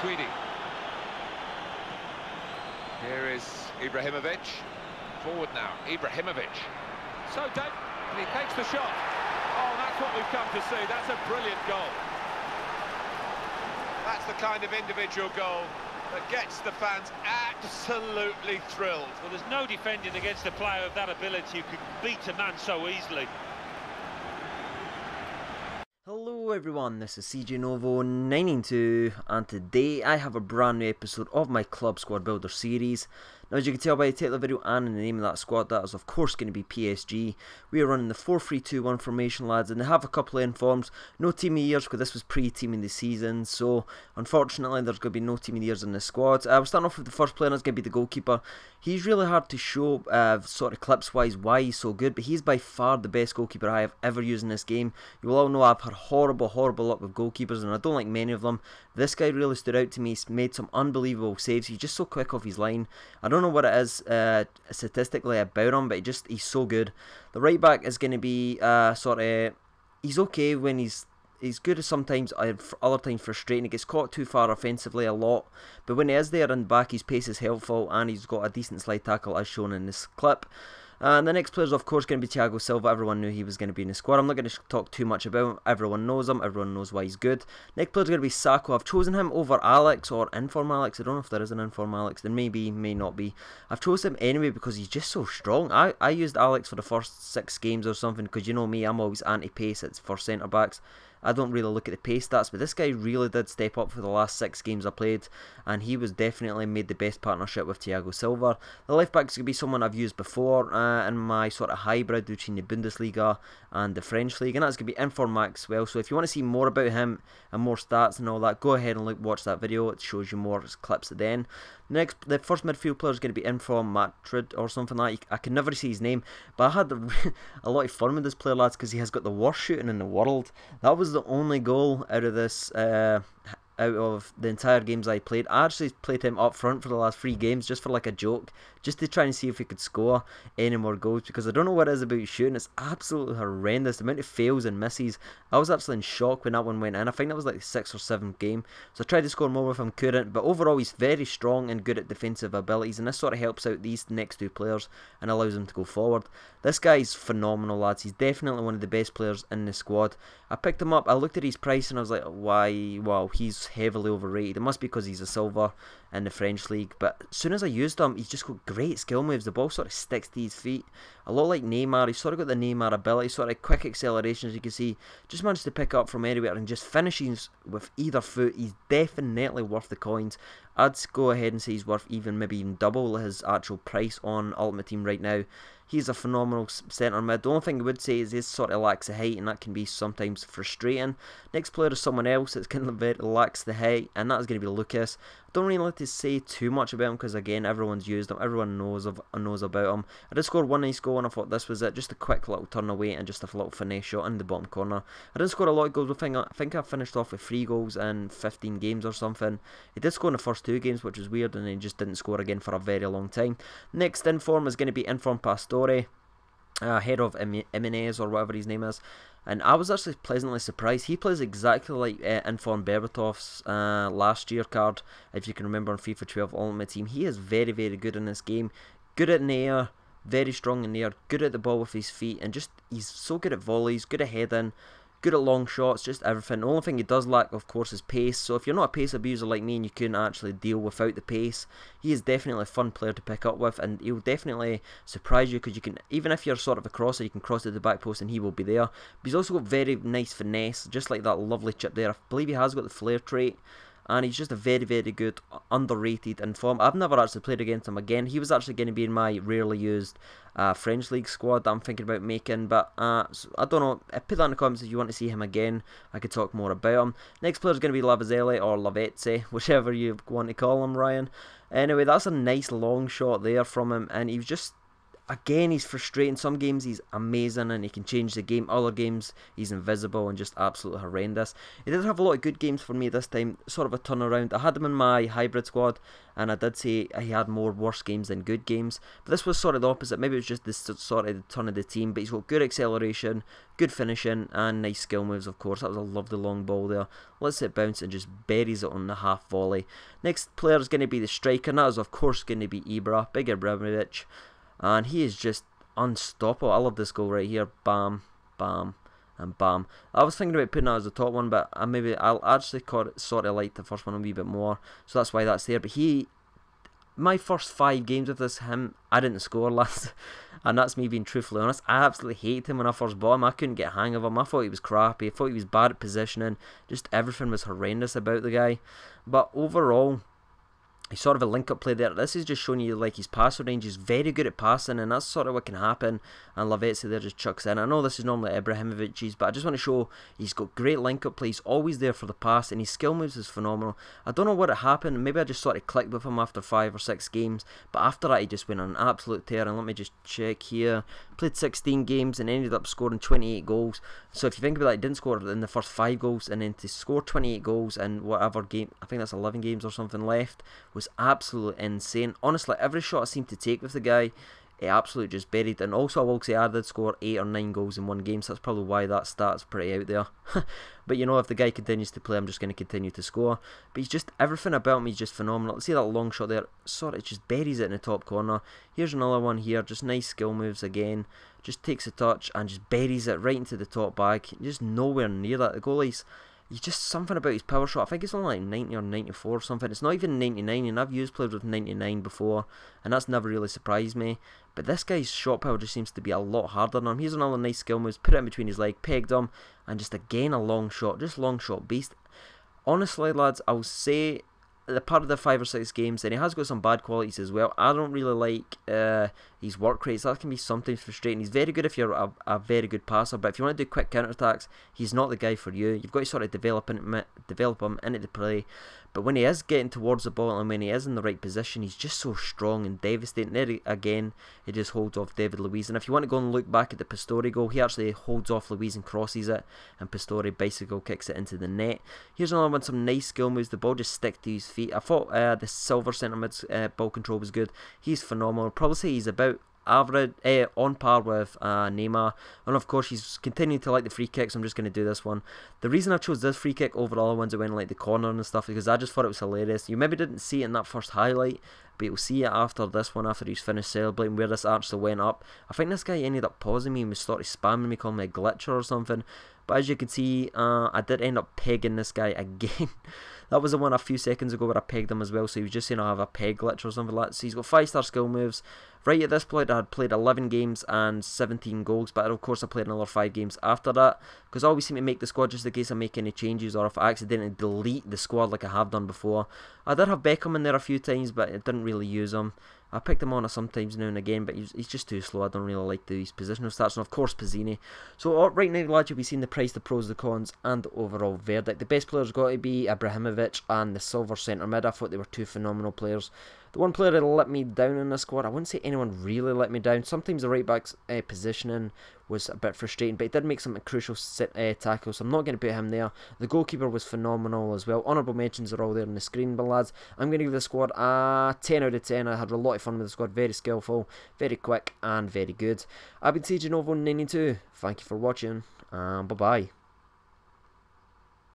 MATUIDI. Here is IBRAHIMOVIC. Forward now, IBRAHIMOVIC. So don't, and he takes the shot. Oh, that's what we've come to see. That's a brilliant goal. That's the kind of individual goal that gets the fans absolutely thrilled. Well, there's no defending against a player of that ability who could beat a man so easily. Hello everyone, this is CJ Novo 992 and today I have a brand new episode of my Club Squad Builder series. Now, as you can tell by the title of the video and in the name of that squad, that is of course going to be PSG. We are running the 4-3-2-1 formation, lads, and they have a couple of informs. No team of the years because this was pre-team of the season, so unfortunately there's going to be no team of the years in the squad. We're starting off with the first player, and it's going to be the goalkeeper. He's really hard to show sort of clips-wise why he's so good, but he's by far the best goalkeeper I have ever used in this game. You will all know I've had horrible luck with goalkeepers, and I don't like many of them. This guy really stood out to me. He's made some unbelievable saves. He's just so quick off his line. I don't know what it is statistically about him, but he's so good. The right back is going to be he's okay when he's good sometimes, other times frustrating. He gets caught too far offensively a lot, but when he is there in the back, his pace is helpful and he's got a decent slide tackle as shown in this clip. And the next player is of course going to be Thiago Silva. Everyone knew he was going to be in the squad. I'm not going to talk too much about him. Everyone knows him. Everyone knows why he's good. Next player is going to be Sako. I've chosen him over Alex or Inform Alex. I don't know if there is an Inform Alex. There may be, may not be. I've chosen him anyway because he's just so strong. I used Alex for the first 6 games or something because you know me, I'm always anti-pace for centre backs. I don't really look at the pace stats, but this guy really did step up for the last 6 games I played, and he was definitely made the best partnership with Thiago Silva. The left back is going to be someone I've used before in my sort of hybrid between the Bundesliga and the French League, and that's going to be Inform Maxwell. So if you want to see more about him and more stats and all that, go ahead and watch that video. It shows you more clips at the end. Next, the first midfield player is going to be Inform Madrid or something like that. I can never see his name, but I had a lot of fun with this player, lads, because he has got the worst shooting in the world. That was the only goal out of this, out of the entire games I played. I actually played him up front for the last 3 games just for like a joke, just to try and see if he could score any more goals, because I don't know what it is about shooting. It's absolutely horrendous, the amount of fails and misses. I was actually in shock when that one went in. I think that was like the 6th or 7th game, so I tried to score more with him, couldn't. But overall he's very strong and good at defensive abilities, and this sort of helps out these next 2 players and allows them to go forward. This guy's phenomenal, lads. He's definitely one of the best players in the squad. I picked him up, I looked at his price and I was like, why? Wow, he's heavily overrated. It must be because he's a silver in the French league, but as soon as I used him, he's just got great skill moves. The ball sort of sticks to his feet, a lot like Neymar. He's sort of got the Neymar ability, sort of quick acceleration, as you can see. Just managed to pick up from anywhere and just finishes with either foot. He's definitely worth the coins. I'd go ahead and say he's worth maybe even double his actual price on Ultimate Team right now. He's a phenomenal centre mid. The only thing I would say is he sort of lacks the height, and that can be sometimes frustrating. Next player is someone else that's kind of lacks the height, and that is going to be Lucas. I don't really like to say too much about him because again, everyone's used him, everyone knows about him. I did score one nice goal and I thought this was it, just a quick little turn away and just a little finesse shot in the bottom corner. I didn't score a lot of goals. I think I finished off with 3 goals in 15 games or something. He did score in the first 2 games, which was weird, and he just didn't score again for a very long time. Next inform is going to be Inform Pastore, head of Jimenez or whatever his name is. And I was actually pleasantly surprised. He plays exactly like Inform Berbatov's last year card, if you can remember, on FIFA 12 Ultimate Team. He is very good in this game. Good at the air, very strong in the air, good at the ball with his feet, and just he's so good at volleys, good at heading, good at long shots, just everything. The only thing he does lack, of course, is pace. So if you're not a pace abuser like me and you couldn't actually deal without the pace, he is definitely a fun player to pick up with, and he'll definitely surprise you because you can, even if you're sort of a crosser, you can cross to the back post and he will be there. But he's also got very nice finesse, just like that lovely chip there. I believe he has got the flair trait. And he's just a very good, underrated inform. I've never actually played against him again. He was actually going to be in my rarely used French League squad that I'm thinking about making. But so I don't know. Put that in the comments if you want to see him again. I could talk more about him. Next player is going to be Lavazelli or Lavezzi, whichever you want to call him, Ryan. Anyway, that's a nice long shot there from him. And he was just again, he's frustrating. Some games he's amazing and he can change the game. Other games he's invisible and just absolutely horrendous. He did have a lot of good games for me this time, sort of a turnaround. I had him in my hybrid squad, and I did say he had more worse games than good games. But this was sort of the opposite. Maybe it was just the sort of the turn of the team. But he's got good acceleration, good finishing, and nice skill moves, of course. That was a lovely long ball there. Lets it bounce and just buries it on the half volley. Next player is going to be the striker, and that is, of course, going to be Ibra, big Ibrahimovic. And he is just unstoppable. I love this goal right here. Bam, bam, and bam. I was thinking about putting that as the top one, but I'll actually sort of like the first one a wee bit more. So that's why that's there. But my first 5 games with I didn't score last. And that's me being truthfully honest. I absolutely hated him when I first bought him. I couldn't get a hang of him. I thought he was crappy. I thought he was bad at positioning. Just everything was horrendous about the guy. But overall, he's sort of a link-up play there. This is just showing you like his passing range. He's very good at passing, and that's sort of what can happen. And Lavezzi there just chucks in. I know this is normally Ibrahimovic's, but I just want to show he's got great link-up play. He's always there for the pass, and his skill moves is phenomenal. I don't know what happened. Maybe I just sort of clicked with him after 5 or 6 games, but after that he just went on an absolute tear. And let me just check here. Played 16 games and ended up scoring 28 goals. So if you think about that, he didn't score in the first 5 goals, and then to score 28 goals in whatever game, I think that's 11 games or something left, was absolutely insane. Honestly, every shot I seemed to take with the guy, it absolutely just buried. And also I will say I did score 8 or 9 goals in one game, so that's probably why that stat's pretty out there. But you know, if the guy continues to play, I'm just going to continue to score. But he's just, everything about him is just phenomenal. See that long shot there, sort of just buries it in the top corner. Here's another one here, just nice skill moves again. Just takes a touch and just buries it right into the top bag. Just nowhere near that. The goalie's, he's just something about his power shot. I think it's only like 90 or 94 or something. It's not even 99, and I've used players with 99 before, and that's never really surprised me. But this guy's shot power just seems to be a lot harder than him. Here's another nice skill move. Put it in between his leg, pegged him, and just again a long shot. Just long shot beast. Honestly, lads, I'll say the part of the 5 or 6 games, and he has got some bad qualities as well. I don't really like his work rates. That can be sometimes frustrating. He's very good if you're a very good passer, but if you want to do quick counter-attacks, he's not the guy for you. You've got to sort of develop him into the play. But when he is getting towards the ball and when he is in the right position, he's just so strong and devastating. There again, he just holds off David Luiz. And if you want to go and look back at the Pastore goal, he actually holds off Luiz and crosses it, and Pastore bicycle kicks it into the net. Here's another one, some nice skill moves. The ball just sticks to his feet. I thought the silver centre mid's ball control was good. He's phenomenal. Probably say he's about average, on par with Neymar. And of course he's continuing to like the free kicks. I'm just going to do this one. The reason I chose this free kick over all the ones that went like the corner and stuff, because I just thought it was hilarious. You maybe didn't see it in that first highlight, but you'll see it after this one, after he's finished celebrating, where this actually went up. I think this guy ended up pausing me and was sort of spamming me, calling me a glitcher or something. But as you can see, I did end up pegging this guy again. That was the one a few seconds ago where I pegged him as well, so he was just saying I have a peg glitch or something like that. So he's got 5-star skill moves. Right at this point I had played 11 games and 17 goals, but of course I played another 5 games after that, because I always seem to make the squad just in case I make any changes, or if I accidentally delete the squad like I have done before. I did have Beckham in there a few times, but I didn't really use him. I picked him on sometimes now and again, but he's just too slow. I don't really like these positional stats. And of course Pizzini. So right now, lads, you'll be seeing the price, the pros, the cons, and the overall verdict. The best player's got to be Ibrahimovic and the silver centre mid. I thought they were 2 phenomenal players. The one player that let me down in this squad, I wouldn't say anyone really let me down. Sometimes the right back's positioning was a bit frustrating, but he did make some crucial tackles, so I'm not going to put him there. The goalkeeper was phenomenal as well. Honourable mentions are all there on the screen, but lads, I'm going to give the squad a 10 out of 10. I had a lot of fun with the squad. Very skillful, very quick, and very good. I've been TJ Novo 92. Thank you for watching, and bye-bye.